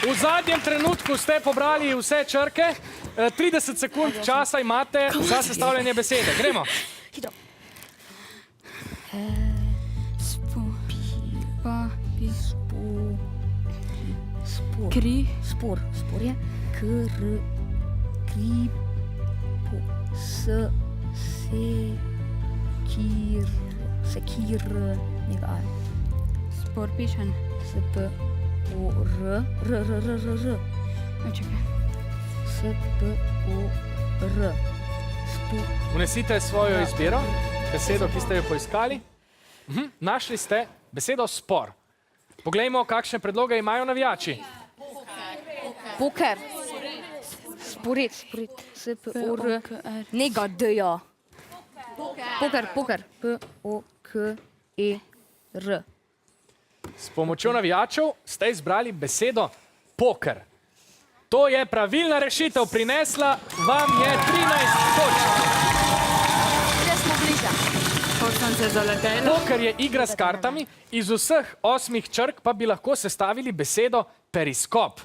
V zadnjem trenutku ste pobrali vse črke. 30 sekund časa imate za sestavljanje besede. Gremo. Hitro. Spor je. Sekir. Spor pišen. R. Čakaj. Spor. Vnesite svojo izbiro, besedo, ki ste jo poiskali. Našli ste besedo spor. Poglejmo, kakšne predloge imajo navijači. Poker. Sporit. Spor. Nega D-ja. Poker. P-O-K-E-R. S pomočjo navijačev ste izbrali besedo poker. To je pravilna rešitev, prinesla vam je 13 točk. Zdaj smo bliža. Ko sem se zaletela. Poker je igra s kartami, iz vseh 8 črk pa bi lahko sestavili besedo periskop.